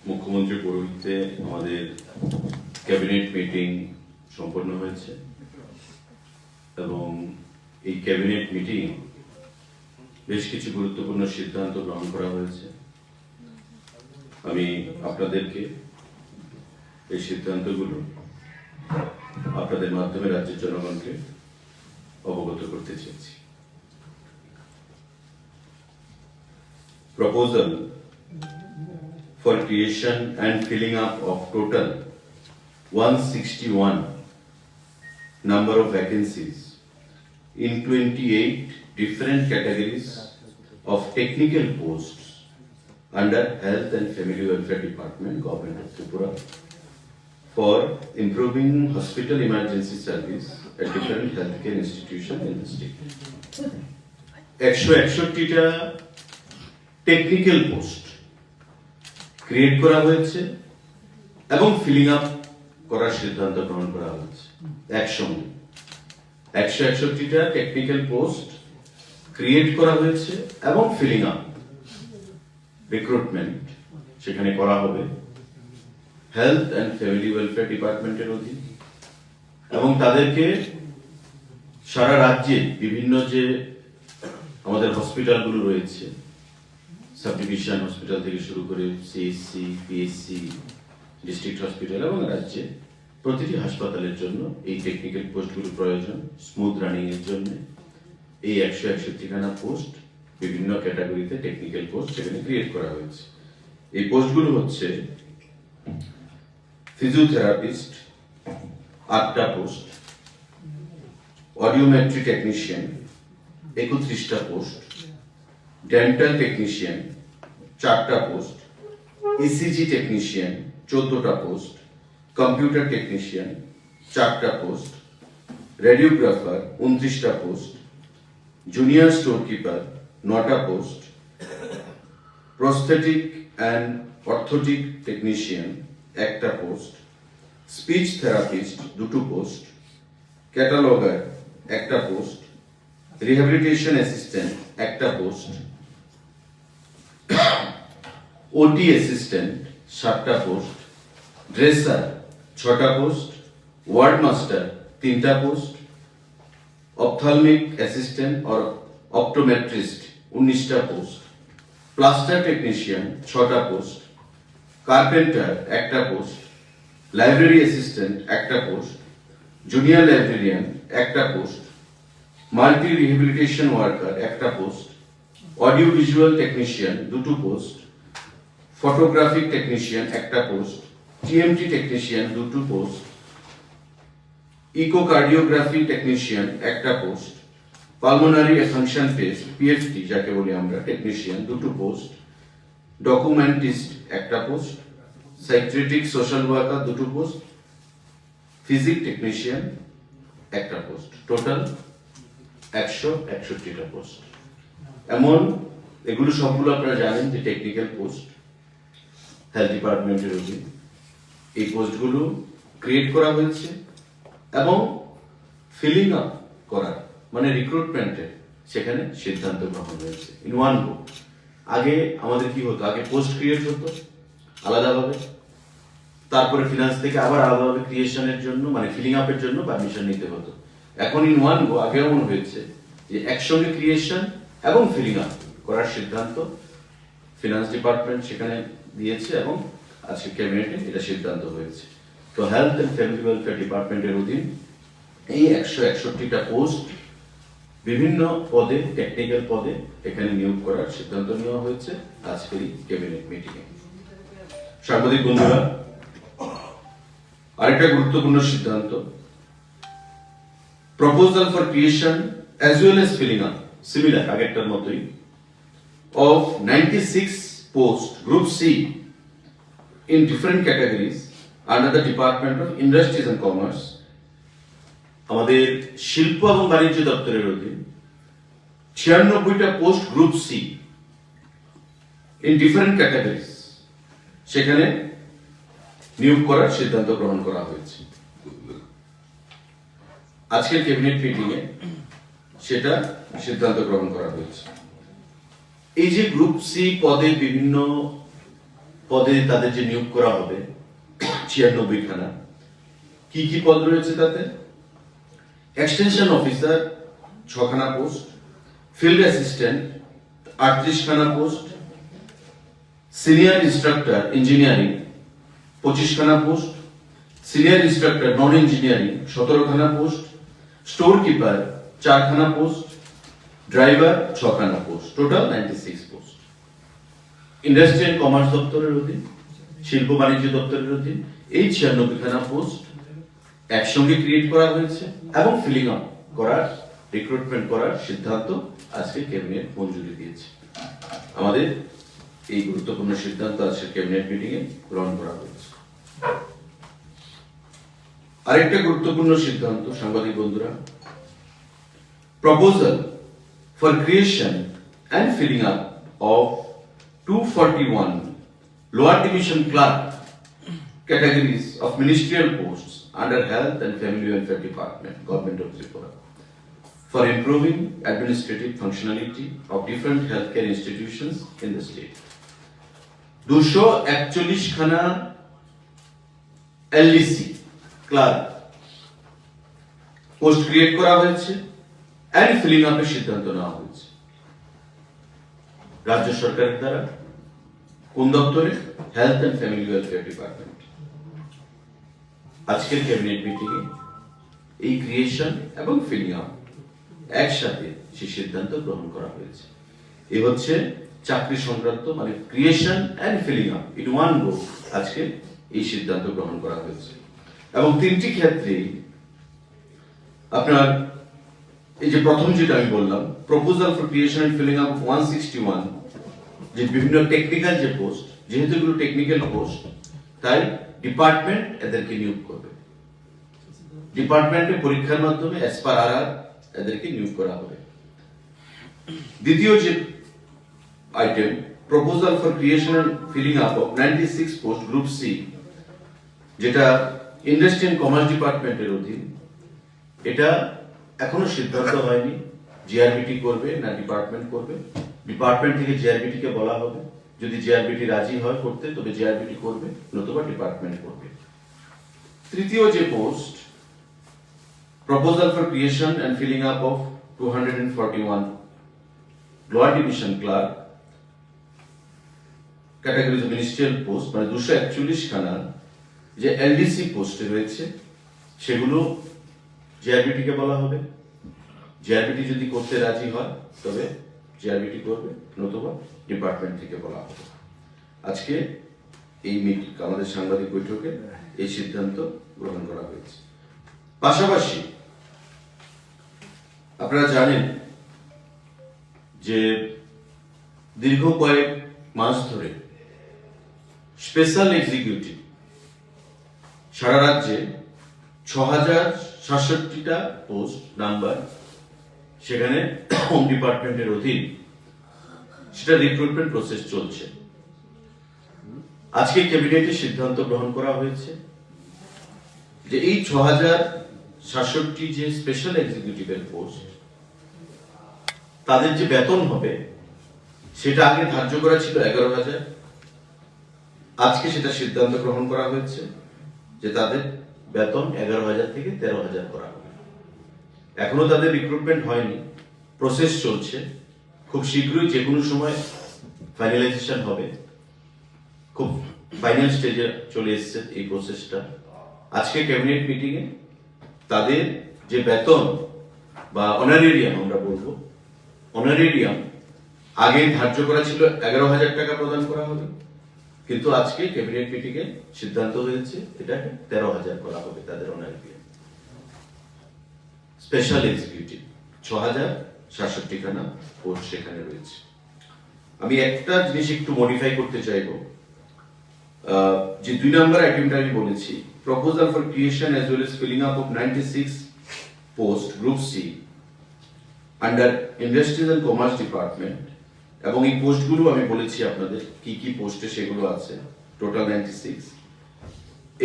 মুখ্যমন্ত্রীর পৌরোহিত্যে আমাদের cabinet meeting সম্পন্ন হয়েছে এবং এই ক্যাবিনেট মিটিং বেশ কিছু গুরুত্বপূর্ণ সিদ্ধান্ত গ্রহণ করা হয়েছে। আমি আপনাদেরকে এই সিদ্ধান্তগুলো আপনাদের মাধ্যমে রাজ্যের জনগণকে অবগত করতে চেয়েছি। Proposal for creation and filling up of total 161 number of vacancies in 28 different categories of technical posts under Health and Family Welfare Department, Government of Tripura, for improving hospital emergency service at different healthcare institutions in the state. 161টা technical post create করা হয়েছে এবং filling up করার সিদ্ধান্ত গ্রহণ করা হয়েছে। একসঙ্গে 161টা টেকনিক্যাল পোস্ট ক্রিয়েট করা হয়েছে এবং ফিলিং আপ রিক্রুটমেন্ট সেখানে করা হবে হেলথ অ্যান্ড ফ্যামিলি ওয়েলফেয়ার ডিপার্টমেন্টের অধীন এবং তাদেরকে সারা রাজ্যে বিভিন্ন যে আমাদের হসপিটালগুলো রয়েছে, সাব ডিভিশন হসপিটাল থেকে শুরু করে সিএসসি, পিএসসি, ডিস্ট্রিক্ট হসপিটাল এবং রাজ্যে প্রতিটি হাসপাতালের জন্য এই টেকনিক্যাল পোস্টগুলো প্রয়োজন স্মুথ রানিং এর জন্য। এই 161খানা পোস্ট বিভিন্ন ক্যাটাগরিতে টেকনিক্যাল পোস্ট সেখানে ক্রিয়েট করা হয়েছে। এই পোস্টগুলো হচ্ছে ফিজিওথেরাপিস্ট 8টা পোস্ট, অডিওমেট্রি টেকনিশিয়ান 31টা পোস্ট, ডেন্টাল টেকনিশিয়ান 4টা পোস্ট, ইসিজি টেকনিশিয়ান 14টা পোস্ট, কম্পিউটার টেকনিশিয়ান 4টা পোস্ট, রেডিওগ্রাফার 29টা পোস্ট, জুনিয়র স্টোর কিপার 9টা post, prosthetic and orthotic technician 1টা পোস্ট, স্পিচ থেরাপিস্ট 2টো পোস্ট, ক্যাটালগার 1টা পোস্ট, রিহ্যাবিলিটেশন অ্যাসিস্ট্যান্ট 1টা পোস্ট, ওটি অ্যাসিস্ট্যান্ট 7টা পোস্ট, ড্রেসার 6টা পোস্ট, ওয়ার্ড মাস্টার 3টা post, ophthalmic assistant or optometrist 19টা পোস্ট, প্লাস্টার টেকনিশিয়ান 6টা post, carpenter 1টা post, library assistant 1টা পোস্ট, জুনিয়র লাইব্রেরিয়ান 1টা পোস্ট, মাল্টি রিহ্যাবিলিটেশন ওয়ার্কার 1টা post, audio visual technician 2টো post, photographic technician 1টা post, TMT technician 2টো post, echocardiography technician 1টা post, pulmonary function test PFT যাকে বলি আমরা টেকনিশিয়ান 2টো পোস্ট, ডকুমেন্টিস্ট 1টা পোস্ট, সাইকিয়াট্রিক সোশ্যাল ওয়ার্কার 2টো পোস্ট, ফিজিক টেকনিশিয়ান 1টা পোস্ট, টোটাল 161টা পোস্ট। এমন এগুলো সবগুলো আপনারা জানেন যে টেকনিক্যাল পোস্ট হেলথ ডিপার্টমেন্টের অধীন। এই পোস্টগুলো ক্রিয়েট করা হয়েছে এবং ফিলিং আপ করার মানে রিক্রুটমেন্টের সেখানে সিদ্ধান্ত গ্রহণ হয়েছে ইন ওয়ান গো। আগে আমাদের কি হতো, আগে পোস্ট ক্রিয়েট হতো আলাদাভাবে, তারপরে ফিনান্স থেকে আবার আলাদাভাবে ক্রিয়েশনের জন্য মানে ফিলিং আপের জন্য পারমিশন নিতে হতো। এখন ইন ওয়ান গো আগে এমন হয়েছে যে একসঙ্গে ক্রিয়েশন এবং ফিলিং আপ করার সিদ্ধান্ত ফিনান্স ডিপার্টমেন্ট সেখানে দিয়েছে এবং আজকে ক্যাবিনেটে এটা সিদ্ধান্ত হয়েছে। তো হেলথ এন্ড ফ্যামিলি ওয়েলফেয়ার ডিপার্টমেন্টের অধীন এই 161টা পোস্ট বিভিন্ন পদে টেকনিক্যাল পদে এখানে নিয়োগ করার সিদ্ধান্ত নেওয়া হয়েছে আজকের এই ক্যাবিনেট মিটিংয়ে। সাংবাদিক বন্ধুরা, আরেকটা গুরুত্বপূর্ণ সিদ্ধান্ত, proposal for creation as well as filling up similar আগেরটার মতোই of 96 posts group C in different categories under the Department of Industries and Commerce আমাদের শিল্প এবং বাণিজ্য দপ্তরের অধীন 96টা post group C in different categories সেখানে নিয়োগ করার সিদ্ধান্ত গ্রহণ করা হয়েছে। আজকের ক্যাবিনেট মিটিংয়ে সেটা সিদ্ধান্ত গ্রহণ করা হয়েছে। এই যে গ্রুপ সি পদে বিভিন্ন পদে তাদের যে নিয়োগ করা হবে 96 খানা। কি কি পদ রয়েছে তাতে? এক্সটেনশন অফিসার 6 খানা পোস্ট, ফিল্ড অ্যাসিস্ট্যান্ট 38 খানা পোস্ট, সিনিয়র ইনস্ট্রাক্টর ইঞ্জিনিয়ারিং 25 খানা পোস্ট, সিনিয়র ইনস্ট্রাক্টর নন ইঞ্জিনিয়ারিং 17 খানা পোস্ট, স্টোর কিপার 4 খানা পোস্ট, ড্রাইভার 6 খানা post, total 96 post. Industry and commerce দপ্তরের অধীন, শিল্প বাণিজ্য দপ্তরের অধীন এই 96 খানা পোস্ট একসঙ্গে ক্রিয়েট করা হয়েছে এবং ফিলিং আপ করার, রিক্রুটমেন্ট করার সিদ্ধান্ত আজকে ক্যাবিনেট মঞ্জুরি দিয়েছে। আমাদের এই গুরুত্বপূর্ণ সিদ্ধান্ত আজকে ক্যাবিনেট মিটিং এ গ্রহণ করা হয়েছে। আরেকটা গুরুত্বপূর্ণ সিদ্ধান্ত সাংবাদিক বন্ধুরা, proposal for creation and filling up of 241 lower division clerk categories of ministerial posts under Health and Family Welfare Department, Government of Tripura, for improving administrative functionality of different healthcare institutions in the state. 241 খানা LDC clerk post create করা হয়েছে and feeling আপের সিদ্ধান্ত নেওয়া হয়েছে রাজ্য সরকারের দ্বারা। কোন দপ্তরে? Health and family welfare department. আজকের ক্যাবিনেট মিটিং এ এই ক্রিয়েশন এবং ফিলিং আপ একসাথে সেই সিদ্ধান্ত গ্রহণ করা হয়েছে। এই হচ্ছে চাকরি সংক্রান্ত, মানে creation and filling up in one go আজকে এই সিদ্ধান্ত গ্রহণ করা হয়েছে। এবং তিনটি ক্ষেত্রে আপনার এই যে প্রথম যেটা আমি বললাম, proposal for creation and filling up 161, যে বিভিন্ন টেকনিক্যাল যে পোস্ট, যেহেতু এগুলো টেকনিক্যাল পোস্ট তাই ডিপার্টমেন্ট এদেরকে নিয়োগ করবে। ডিপার্টমেন্টে পরীক্ষার মাধ্যমে অ্যাজ পার আরআর এদেরকে নিয়োগ করা হবে। দ্বিতীয় যে item, proposal for creation and filling up of 96 post group C, যেটা ইন্ডাস্ট্রি এন্ড কমার্স ডিপার্টমেন্টের অধীন। এটা এখনো সিদ্ধান্ত হয়নি জিআরবিটি করবে না ডিপার্টমেন্ট করবে। ডিপার্টমেন্ট থেকে জিআরবিটি কে বলা হবে, যদি জিআরবিটি রাজি হয় করতে তবে জিআরবিটি করবে, নতুবা ডিপার্টমেন্ট করবে। তৃতীয় যে post, proposal for creation and filling up of 241 lower division clerk categories of ministerial post, মানে 241 খানা যে এলডিসি পোস্টে রয়েছে সেগুলো জিআরবিটি কে বলা হবে। জিআরবিটি যদি করতে রাজি হয় তবে জিআরবিটি করবে, নতুবা ডিপার্টমেন্ট থেকে বলা হবে। আজকে এই মিটিং, আমাদের সাংবাদিক বৈঠকে এই সিদ্ধান্ত গ্রহণ করা হয়েছে। পাশাপাশি আপনারা জানেন যে দীর্ঘ কয়েক মাস ধরে স্পেশাল এক্সিকিউটিভ সারা রাজ্যে 6067টা পোস্ট নাম্বার সেখানে হোম ডিপার্টমেন্টের অধীন, সেটা রিক্রুটমেন্ট প্রসেস চলছে। আজকে ক্যাবিনেটে সিদ্ধান্ত গ্রহণ করা হয়েছে যে এই 6067 যে স্পেশাল এক্সিকিউটিভের পোস্ট, তাদের যে বেতন হবে সেটা আগে ধার্য করা ছিল 11,000। আজকে সেটা সিদ্ধান্ত গ্রহণ করা হয়েছে যে তাদের বেতন 11,000 থেকে 13,000 করা হবে। এখনো তাদের রিক্রুটমেন্ট হয়নি, প্রসেস চলছে। খুব শীঘ্রই যে কোনো সময় ফাইনালাইজেশন হবে। খুব ফাইনাল স্টেজে চলে এসেছে এই প্রসেসটা। আজকে ক্যাবিনেট মিটিং এ তাদের যে বেতন বা অনারেরিয়াম আমরা বলবো, অনারেরিয়াম আগে ধার্য করা ছিল 11,000 টাকা প্রদান করা হবে, কিন্তু আজকে ক্যাবিনেট মিটিং এ সিদ্ধান্ত হয়েছে এটাকে 13,000 করা হবে তাদের অনারেরিয়াম। স্পেশাল এক্সিকিউটিভ 6067 খানা পোস্ট সেখানে রয়েছে। আমি একটা জিনিস একটু মডিফাই করতে চাইবো, যে 2 নম্বর আইটেমটা আমি বলেছি, proposal for creation as well as filling up of 96 post group C under industries and commerce department, এবং এই পোস্টগুলো আমি বলেছি আপনাদের কি কি পোস্টে সেগুলো আছে, টোটাল 96।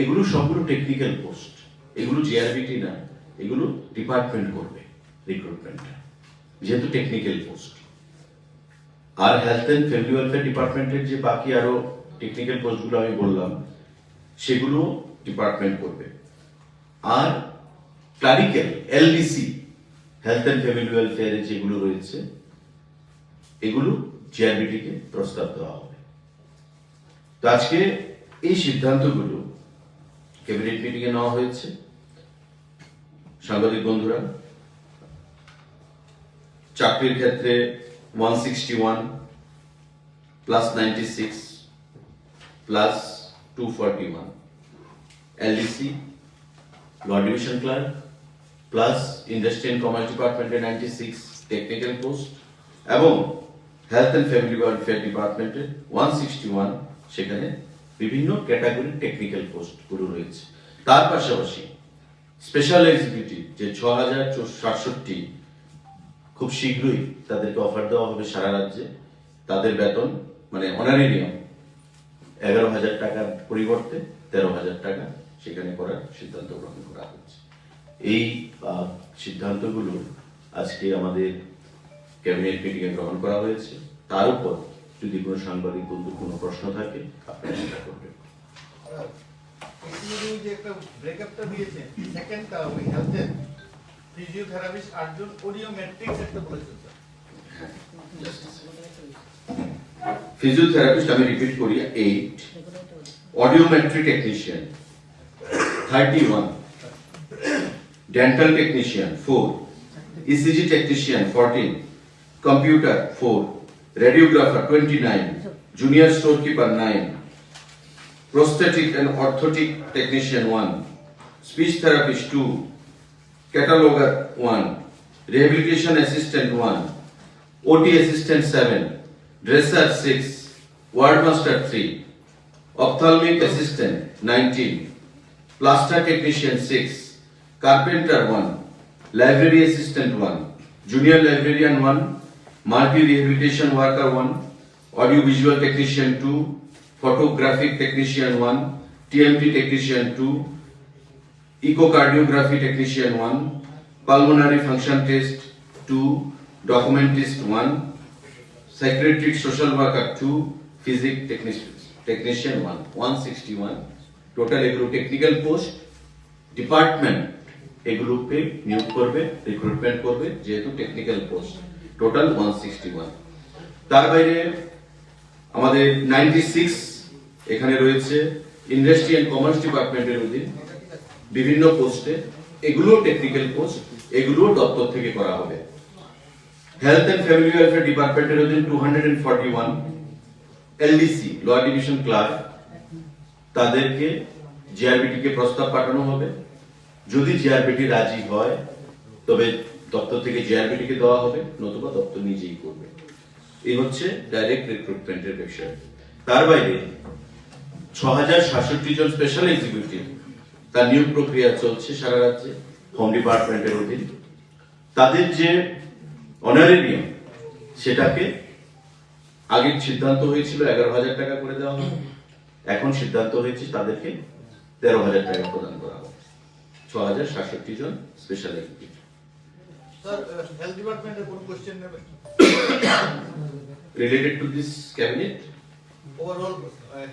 এগুলো সবগুলো টেকনিক্যাল পোস্ট, এগুলো জিআরবিটি না, এগুলো ডিপার্টমেন্ট করবে রিক্রুটমেন্টটা, যেহেতু টেকনিক্যাল পোস্ট। আর হেলথ এন্ড ফ্যামিলি ওয়েলফেয়ার ডিপার্টমেন্টের যে বাকি আরো টেকনিক্যাল পোস্টগুলো আমি বললাম সেগুলো ডিপার্টমেন্ট করবে। আর clerical LDC health and family ওয়েলফেয়ারে যেগুলো রয়েছে এগুলো জিআরবিটিকে প্রস্তাব দেওয়া হবে। তো আজকে এই সিদ্ধান্তগুলো ক্যাবিনেট মিটিং এ নেওয়া হয়েছে। সাংবাদিক বন্ধুরা, চাকরির ক্ষেত্রে 161 plus 96 plus 241, LDC lower division clerk plus industry and commerce ডিপার্টমেন্টে 96 টেকনিক্যাল পোস্ট এবং হেলথ এন্ড ফ্যামিলি ওয়েলফেয়ার ডিপার্টমেন্টে 161, সেখানে বিভিন্ন ক্যাটাগরির টেকনিক্যাল পোস্ট গুলো রয়েছে। তার পাশাপাশি স্পেশাল এক্সিকিউটিভ যে 6067 খুব শীঘ্রই তাদেরকে অফার দেওয়া হবে সারা রাজ্যে। তাদের বেতন মানে অনারেরিয়াম 11,000 টাকার পরিবর্তে 13,000 টাকা সেখানে করার সিদ্ধান্ত গ্রহণ করা হয়েছে। এই সিদ্ধান্তগুলো আজকে আমাদের ক্যাবিনেট মিটিং এ গ্রহণ করা হয়েছে। তার উপর যদি কোনো সাংবাদিক বন্ধুর কোনো প্রশ্ন থাকে আপনারা সেটা করবেন। যে একটা ব্রেকআপটা দিয়েছেন সেকেন্ড টার্মে হেলথের ফিজিওথেরাপিস্ট 8 জন, অডিওমেট্রিক্স একটা বলেছেন স্যার। ফিজিওথেরাপিস্ট আমি রিপিট করি 8, audiometry technician 31, dental technician 4, ECG technician 14, computer 4, radiographer 29, junior storekeeper 9, prosthetic and orthotic technician 1, speech therapist 2, cataloger 1, rehabilitation assistant 1, OT assistant 7, dresser 6, wardmaster 3, ophthalmic assistant 19, plaster technician 6, carpenter 1, library assistant 1, junior librarian 1, multi rehabilitation worker 1, audio visual technician 2, photographic technician 1, TMT technician 2, echocardiography technician 1, pulmonary function test 2, documentist 1, psychiatric social worker 2, physics technician 1, 161 total. এগুলো technical post, department এগুলোকে নিয়োগ করবে, recruitment করবে, যেহেতু technical post total 161। তার বাইরে আমাদের 96 এখানে রয়েছে ইন্ডাস্ট্রি এন্ড কমার্স ডিপার্টমেন্টের অধীন বিভিন্ন পোস্টে, এগুলো টেকনিক্যাল পোস্ট, এগুলো দপ্তর থেকে করা হবে। হেলথ এন্ড ফ্যামিলি ওয়েলফেয়ার ডিপার্টমেন্টের অধীন 241, এলডিসি ল ডিভিশন ক্লার্ক, তাদেরকে জিআরবিটি কে প্রস্তাব পাঠানো হবে। যদি জিআরবিটি রাজি হয় তবে দপ্তর থেকে জিআরবিটি কে দেওয়া হবে, নতুবা দপ্তর নিজেই করবে। এই হচ্ছে ডাইরেক্ট রিক্রুটমেন্টের বিষয়। তার বাইরে 6067 জন স্পেশাল এক্সিকিউটিভ, তার নিয়োগ প্রক্রিয়া চলছে সারা রাজ্যে হোম ডিপার্টমেন্টের অধীন। তাদের যে অনারেরিয়াম সেটাকে আগে সিদ্ধান্ত হয়েছিল 11,000 টাকা করে দেওয়া হবে, এখন সিদ্ধান্ত হয়েছে তাদেরকে 13,000 টাকা প্রদান করা হবে। 6067 জন স্পেশাল এক্সিকিউটিভ। স্যার হেলথ ডিপার্টমেন্টে কোন কোশ্চেন নেবে related to this cabinet? Overall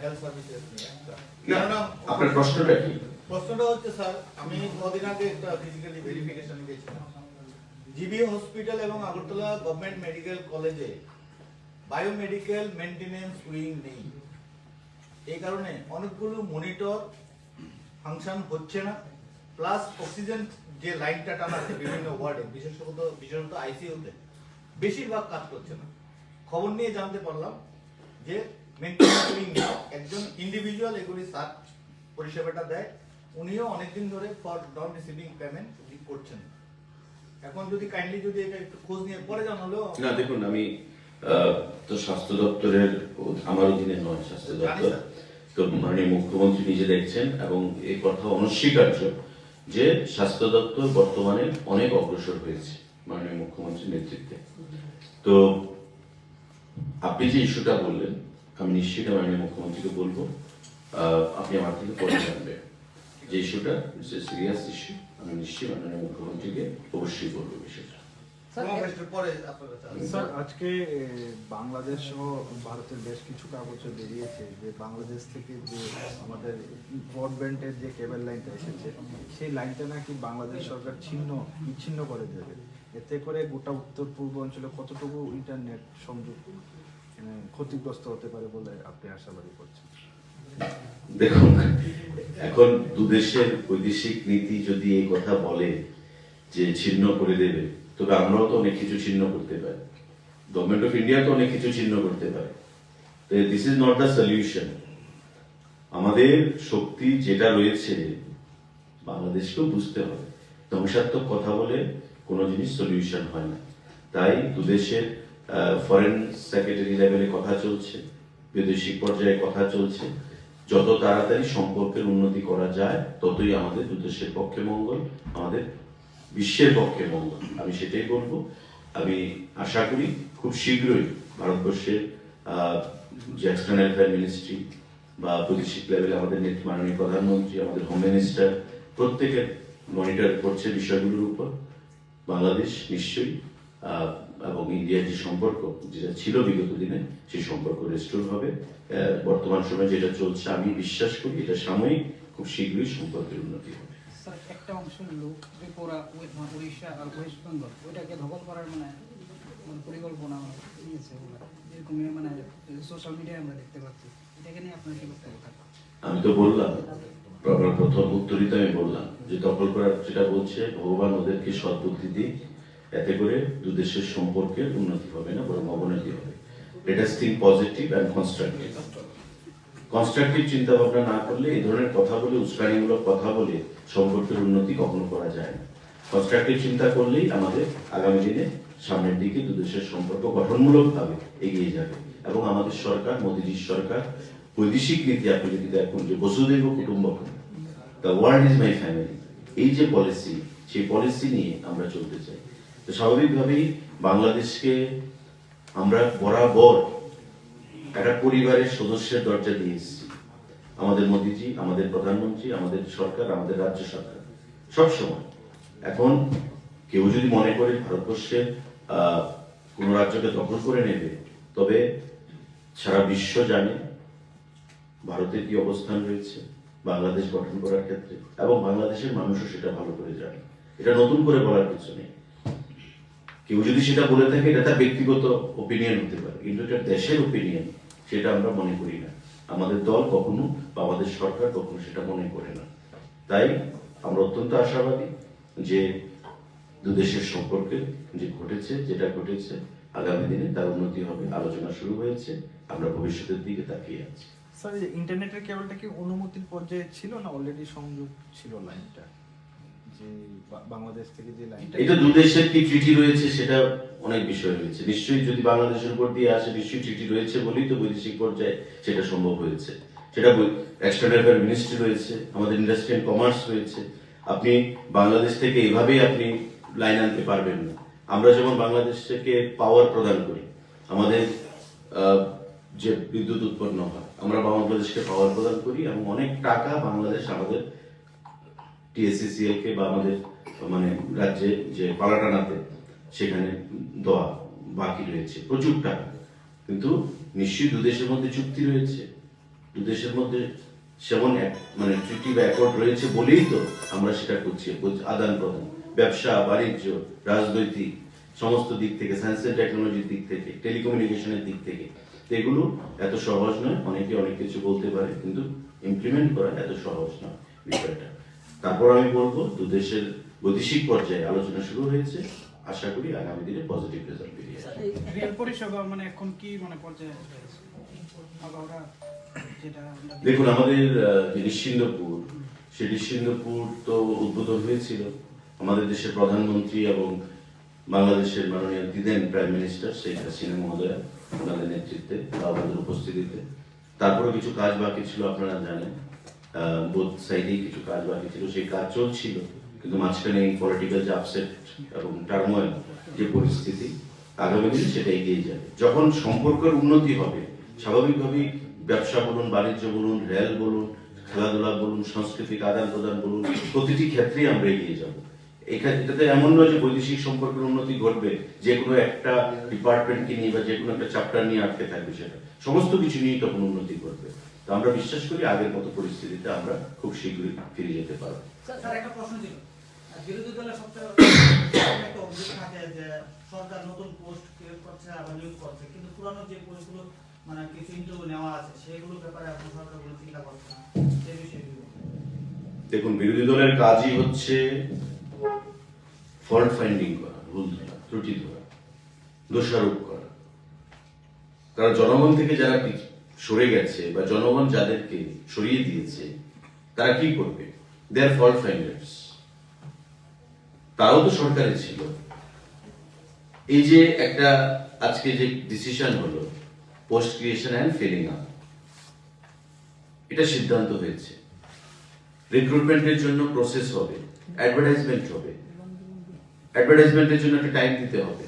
health services নিয়ে না, আপনার প্রশ্নটা কি? প্রশ্নটা হচ্ছে স্যার, আমি কদিন আগে একটা ফিজিক্যালি ভেরিফিকেশন গিয়েছিলাম জিবি হসপিটাল এবং আগরতলা গভর্নমেন্ট মেডিকেল কলেজে বায়োমেডিক্যাল মেইনটেনেন্স উইং নেই। এই কারণে অনেকগুলো মনিটর ফাংশন হচ্ছে না, প্লাস অক্সিজেন যে লাইনটা টানা আছে বিভিন্ন ওয়ার্ডে, বিশেষত আইসিইউতে বেশিরভাগ কাজ করছে না। খবর নিয়ে জানতে পারলাম যে মেইনটেনেন্স উইং একজন ইন্ডিভিজুয়াল এগুলি সার্চ পরিষেবাটা দেয়, উনিও অনেকদিন ধরে ফর নন রিসিভিং পেমেন্ট করছেন। এখন যদি কাইন্ডলি যদি এটা একটু খোঁজ নিয়ে পরে জানালেও। না দেখুন, আমি তো স্বাস্থ্য দপ্তরের আমার অধীনে নয় স্বাস্থ্য দপ্তর, তো মাননীয় মুখ্যমন্ত্রী নিজে দেখছেন এবং এই কথা অনস্বীকার্য যে স্বাস্থ্য দপ্তর বর্তমানে অনেক অগ্রসর হয়েছে মাননীয় মুখ্যমন্ত্রীর নেতৃত্বে। তো আপনি যে ইস্যুটা বললেন আমি নিশ্চিত মাননীয় মুখ্যমন্ত্রীকে বলবো, আপনি আমার থেকে পরে জানবেন যে ইস্যুটা সিরিয়াস ইস্যু, আমি নিশ্চয়ই মাননীয় মুখ্যমন্ত্রীকে অবশ্যই বলবো বিষয়টা। সমাবেশের পরে আপনারা চান। স্যার আজকে বাংলাদেশ ও ভারতের বেশ কিছু কাগজে বেরিয়েছে যে বাংলাদেশ থেকে যে আমাদের ব্রডব্যান্ডের যে কেবল লাইনটা এসেছে সেই লাইনটা নাকি বাংলাদেশ সরকার বিচ্ছিন্ন করে দেবে। এতে করে গোটা উত্তর পূর্ব অঞ্চলে কতটুকু ইন্টারনেট সংযোগ ক্ষতিগ্রস্ত হতে পারে বলে আপনি আশাবাদী করছেন? দেখুন, এখন দুদেশের বৈদেশিক নীতি যদি এই কথা বলে যে ছিন্ন করে দেবে, তবে আমরাও তো অনেক কিছু ছিন্ন করতে পারি, গভর্নমেন্ট অফ ইন্ডিয়া তো অনেক কিছু ছিন্ন করতে পারে। This is not the solution. আমাদের শক্তি যেটা রয়েছে বাংলাদেশকেও বুঝতে হবে। ধ্বংসাত্মক কথা বলে কোনো জিনিস সলিউশন হয় না। তাই দুদেশের ফরেন সেক্রেটারি লেভেলে কথা চলছে, বৈদেশিক পর্যায়ে কথা চলছে। যত তাড়াতাড়ি সম্পর্কের উন্নতি করা যায় ততই আমাদের দুদেশের পক্ষে মঙ্গল, আমাদের বিশ্বের পক্ষে মঙ্গল। আমি সেটাই বলবো। আমি আশা করি খুব শীঘ্রই ভারতবর্ষের যে এক্সটার্নাল অ্যাফেয়ার মিনিস্ট্রি বা বৈদেশিক লেভেলে আমাদের মাননীয় প্রধানমন্ত্রী, আমাদের হোম মিনিস্টার প্রত্যেকে মনিটর করছে বিষয়গুলোর উপর। বাংলাদেশ নিশ্চয়ই এবং ইন্ডিয়ার যে সম্পর্ক যেটা ছিল বিগত দিনে সেই সম্পর্ক রেস্টোর হবে। বর্তমান সময়ে যেটা চলছে আমি বিশ্বাস করি এটা সাময়িক, খুব শীঘ্রই সম্পর্কের উন্নতি হবে। স্যার একটা অংশের লোক ত্রিপুরা, উড়িষ্যা আর ওয়েস্ট বেঙ্গল ওইটাকে দখল করার পরিকল্পনা নিয়েছে বলে এরকম সোশ্যাল মিডিয়ায় আমরা দেখতে পাচ্ছি। এটাকে নিয়ে আপনার কি বক্তব্য থাকে? আমি তো বললাম, প্রথম উত্তরিত আমি বললাম যে দখল করার যেটা বলছে ভগবান ওদেরকে সদ্বুদ্ধি দিক, এতে করে দুদেশের সম্পর্কের উন্নতি হবে না বরং অবনতি হবে। Let us think positive and constructive. Constructive চিন্তা ভাবনা না করলে, এই ধরনের কথা বলে, উস্কানিমূলক কথা বলে সম্পর্কের উন্নতি কখনো করা যায় না। কনস্ট্রাকটিভ চিন্তা করলেই আমাদের আগামী দিনে সামনের দিকে দুদেশের সম্পর্ক গঠনমূলকভাবে এগিয়ে যাবে। এবং আমাদের সরকার, মোদীজির সরকার বৈদেশিক নীতি আপনি যদি দেখুন যে বসুধৈব কুটুম্বকম, the world is my family, এই যে পলিসি, সেই পলিসি নিয়ে আমরা চলতে চাই। তো স্বাভাবিকভাবেই বাংলাদেশকে আমরা বরাবর একটা পরিবারের সদস্যের দরজা দিয়ে এসেছি। আমাদের মোদীজি, আমাদের প্রধানমন্ত্রী, আমাদের সরকার, আমাদের রাজ্য সরকার সবসময়। এখন কেউ যদি মনে করে ভারতবর্ষের কোন রাজ্যকে দখল করে নেবে, তবে সারা বিশ্ব জানে ভারতের কি অবস্থান রয়েছে বাংলাদেশ গঠন করার ক্ষেত্রে, এবং বাংলাদেশের মানুষও সেটা ভালো করে জানে। এটা নতুন করে বলার কিছু নেই। কেউ যদি সেটা বলে থাকে এটা তার ব্যক্তিগত ওপিনিয়ন হতে পারে, কিন্তু এটা দেশের ওপিনিয়ন, সেটা আমরা মনে করি না। আমাদের দল কখনো বা আমাদের সরকার কখনো সেটা মনে করে না। তাই আমরা অত্যন্ত আশাবাদী যে দুদেশের সম্পর্কে যে ঘটেছে, যেটা ঘটেছে আগামী দিনে তার উন্নতি হবে। আলোচনা শুরু হয়েছে, আমরা ভবিষ্যতের দিকে তাকিয়ে আছি। স্যার এই ইন্টারনেটের কেবলটা কি অনুমতির পর্যায়ে ছিল না অলরেডি সংযোগ ছিল লাইনটা, যে বাংলাদেশ থেকে যে লাইনটা? এটা দুদেশের কি ট্রিটি রয়েছে সেটা অনেক বিষয় রয়েছে। নিশ্চয়ই যদি বাংলাদেশের উপর দিয়ে আসে, নিশ্চয়ই ট্রিটি রয়েছে বলেই তো বৈদেশিক পর্যায়ে সেটা সম্ভব হয়েছে। সেটা এক্সটার্নাল অ্যাফেয়ার মিনিস্ট্রি রয়েছে, আমাদের ইন্ডাস্ট্রি এন্ড কমার্স রয়েছে। আপনি বাংলাদেশ থেকে এইভাবেই আপনি লাইন আনতে পারবেন না। আমরা যেমন বাংলাদেশ থেকে পাওয়ার প্রদান করি, আমাদের যে বিদ্যুৎ উৎপন্ন হয়, আমরা বাংলাদেশকে পাওয়ার প্রদান করি এবং অনেক টাকা বাংলাদেশ আমাদের টিএসসিসিএল কে বা আমাদের রাজ্যে যে পালাটানাতে সেখানে দেওয়া বাকি রয়েছে প্রচুর টাকা। কিন্তু নিশ্চয়ই দুদেশের মধ্যে চুক্তি রয়েছে, দুদেশের মধ্যে সেমন ট্রিটি বা অ্যাকর্ড রয়েছে বলেই তো আমরা সেটা করছি। আদান প্রদান, ব্যবসা বাণিজ্য, রাজনৈতিক সমস্ত দিক থেকে, সায়েন্স এন্ড টেকনোলজির দিক থেকে, টেলিকমিউনিকেশনের দিক থেকে, তো এগুলো এত সহজ নয়। অনেকে অনেক কিছু বলতে পারে, কিন্তু ইমপ্লিমেন্ট করা এত সহজ নয় বিষয়টা। তারপর আমি বলবো দুদেশের বৈদেশিক পর্যায়ে আলোচনা শুরু হয়েছে, আশা করি আগামী দিনে পজিটিভ রেজাল্ট বেরিয়ে আসবে। রেল পরিষেবা এখন কি পর্যায়ে রয়েছে? দেখুন, আমাদের যে নিশ্চিন্দপুর, সেই নিশ্চিন্দপুর তো উদ্বোধন হয়েছিল আমাদের দেশের প্রধানমন্ত্রী এবং বাংলাদেশের মাননীয় দিদেন প্রাইম মিনিস্টার শেখ হাসিনা মহোদয়া, ওনাদের নেতৃত্বে বা আমাদের উপস্থিতিতে। তারপরে কিছু কাজ বাকি ছিল, আপনারা জানেন বোথ সাইডেই কিছু কাজ বাকি ছিল, সেই কাজ চলছিল। কিন্তু মাঝখানে এই পলিটিক্যাল যে আপসেট এবং টার্মোয়েল যে পরিস্থিতি, আগামী দিনে সেটা এগিয়ে যাবে। যখন সম্পর্কের উন্নতি হবে, স্বাভাবিকভাবেই ব্যবসা বলুন, বাণিজ্য বলুন, রেল বলুন, খেলাধুলা বলুন, সাংস্কৃতিক আদান প্রদান বলুন, প্রতিটি ক্ষেত্রেই আমরা এগিয়ে যাব। এটাতে এমন নয় যে বৈদেশিক সম্পর্কের উন্নতি ঘটবে যে কোনো একটা ডিপার্টমেন্টকে নিয়ে বা যে কোনো একটা চ্যাপ্টার নিয়ে আটকে থাকবে, সেটা সমস্ত কিছু নিয়েই তখন উন্নতি ঘটবে। তো আমরা বিশ্বাস করি আগের মতো পরিস্থিতিতে আমরা খুব শীঘ্রই ফিরে যেতে পারবো। স্যার একটা প্রশ্ন ছিল, বিরোধী দলের সবচেয়ে একটা অভিযোগ থাকে যে সরকার নতুন পোস্ট ক্রিয়েট করছে আবার নিয়োগ করছে, কিন্তু পুরানো যে পোস্টগুলো মানে কিছু ইন্টারভিউ নেওয়া আছে সেগুলোর ব্যাপারে আপনার সরকার কোনো চিন্তা করছে না, সেই বিষয়গুলো। দেখুন, বিরোধী দলের কাজই হচ্ছে ফল্ট ফাইন্ডিং করা, ভুল ধরা, ত্রুটি ধরা, দোষারোপ করা। কারণ জনগণ থেকে যারা সরে গেছে বা জনগণ যাদেরকে সরিয়ে দিয়েছে তারা কি করবে? দে আর ফল্ট ফাইন্ডার্স। তারাও তো সরকারে ছিল। এই যে একটা আজকে যে ডিসিশন হলো post creation and filling up, এটা সিদ্ধান্ত হয়েছে। রিক্রুটমেন্টের জন্য প্রসেস হবে, অ্যাডভার্টাইজমেন্ট হবে, অ্যাডভার্টাইজমেন্টের জন্য একটা টাইম দিতে হবে,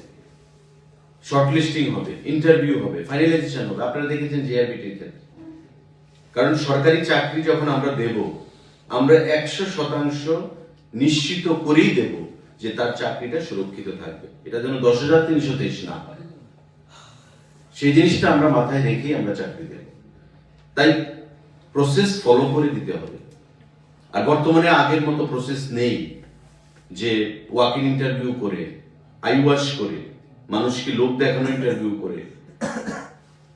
শর্টলিস্টিং হবে, ইন্টারভিউ হবে, ফাইনালাইজেশন হবে। আপনারা দেখেছেন জিআরবিটির ক্ষেত্রে। কারণ সরকারি চাকরি যখন আমরা দেব, আমরা 100% নিশ্চিত করেই দেব যে তার চাকরিটা সুরক্ষিত থাকবে। এটা যেন 10,323 না হয়, সেই জিনিসটা আমরা মাথায় রেখেই আমরা চাকরি দেব। তাই প্রসেস ফলো করে দিতে হবে। আর বর্তমানে আগের মতো প্রসেস নেই যে ওয়াক ইন ইন্টারভিউ করে, আই ওয়াশ করে, মানুষকে লোক দেখানো ইন্টারভিউ করে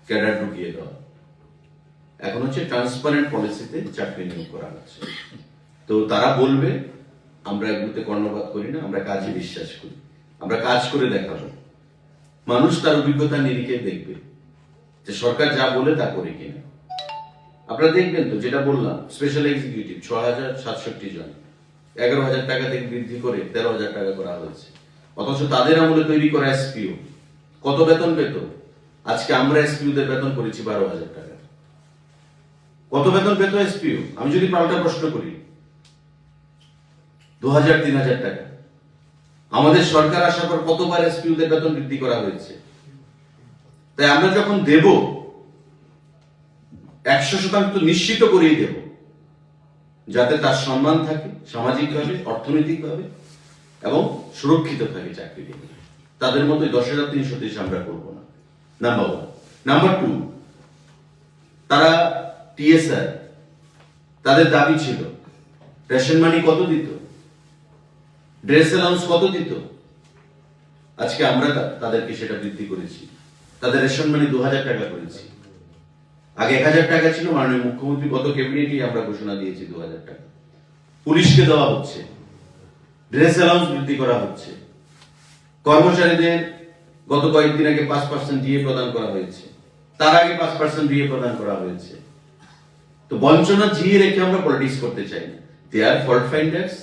ক্যাডার ঢুকিয়ে দেওয়া। এখন হচ্ছে ট্রান্সপারেন্ট পলিসিতে চাকরি নিয়োগ করা হচ্ছে। তো তারা বলবে, আমরা এগুলোতে কর্ণপাত করি না, আমরা কাজে বিশ্বাস করি, আমরা কাজ করে দেখাবো। মানুষ তার অভিজ্ঞতা নিরিখে দেখবে যে সরকার যা বলে তা করে কিনা। আপনারা দেখবেন তো, যেটা বললাম, স্পেশাল এক্সিকিউটিভ 6,067 জন, 11,000 টাকা থেকে বৃদ্ধি করে 13,000 টাকা করা হয়েছে। অথচ তাদের আমলে তৈরি করা এসপিও কত বেতন পেত? আজকে আমরা এসপিওদের বেতন করেছি 12,000 টাকা। কত বেতন পেত এসপিও? আমি যদি পাল্টা প্রশ্ন করি, 2,000-3,000 টাকা। আমাদের সরকার আসার পর কতবার এসপিওদের বেতন বৃদ্ধি করা হয়েছে? তাই আমরা যখন দেব 100% নিশ্চিত করেই দেব যাতে তার সম্মান থাকে সামাজিকভাবে, অর্থনৈতিকভাবে এবং সুরক্ষিত থাকে চাকরি। তাদের মতোই 10,323 আমরা করবো না, নাম্বার 1। নাম্বার 2, তারা টিএসআর, তাদের দাবি ছিল রেশন মানি কত দিত, ড্রেস অ্যালাউন্স কত দিত। আজকে আমরা তাদেরকে সেটা বৃদ্ধি করেছি। তাদের রেশন মানি 2,000 টাকা করেছি। আগে 1,000 টাকা ছিল, মাননীয় মুখ্যমন্ত্রী গত ক্যাবিনেটে আমরা ঘোষণা দিয়েছি 2,000 টাকা। পুলিশকে দেওয়া হচ্ছে, ড্রেস অ্যালাউন্স বৃদ্ধি করা হচ্ছে। কর্মচারীদের গত কয়েকদিন আগে 5% ডিএ প্রদান করা হয়েছে, তার আগে 5% ডিএ প্রদান করা হয়েছে। তো বঞ্চনা জিয়ে রেখে আমরা পলিটিক্স করতে চাই না। They are fault finders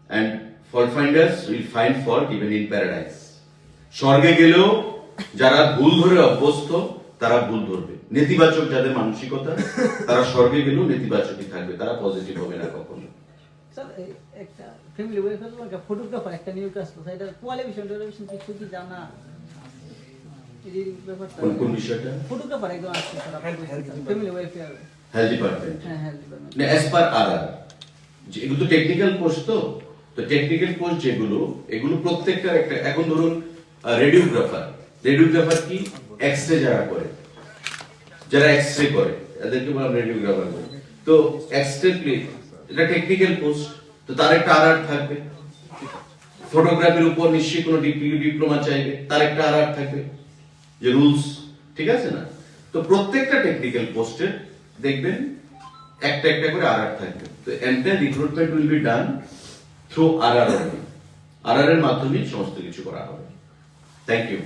and fault finders will find fault even in paradise. স্বর্গে গেলেও যারা ভুল ধরে অভ্যস্ত তারা ভুল ধরবে। নেতিবাচক যাদের মানসিকতা, তারা স্বর্গে গেলেও নেতিবাচকই থাকবে, তারা পজিটিভ হবে না কখনো। স্যার একটা ফ্যামিলি ওয়েলফেয়ার একটা ফটোগ্রাফার একটা নিয়োগ আসলো, এটা কোয়ালিফিকেশন কিছু কি জানা এই ব্যাপারটা? কোন বিষয়টা? ফটোগ্রাফার একদম আসছে ফ্যামিলি ওয়েলফেয়ার হেলথ ডিপার্টমেন্ট। হ্যাঁ হেলথ ডিপার্টমেন্ট না, অ্যাজ পার আরআর, এগুলো তো টেকনিক্যাল পোস্ট। তো টেকনিক্যাল পোস্ট যেগুলো, এগুলো প্রত্যেকটা একটা। এখন ধরুন রেডিওগ্রাফার, রেডিওগ্রাফার কি এক্সরে যারা করে, যারা এক্সরে করে এদেরকে বলা রেডিওগ্রাফার করে। তো এক্সরে এটা টেকনিক্যাল পোস্ট, তো তার একটা আরআর থাকবে। ফটোগ্রাফির উপর নিশ্চয়ই কোনো ডিপ্লোমা চাইবে, তার একটা আরআর থাকবে, যে রুলস, ঠিক আছে না? তো প্রত্যেকটা টেকনিক্যাল পোস্টের দেখবেন একটা একটা করে আরআর থাকবে। তো entire recruitment will be done through RR. RR এর মাধ্যমে সমস্ত কিছু করা হবে। Thank you.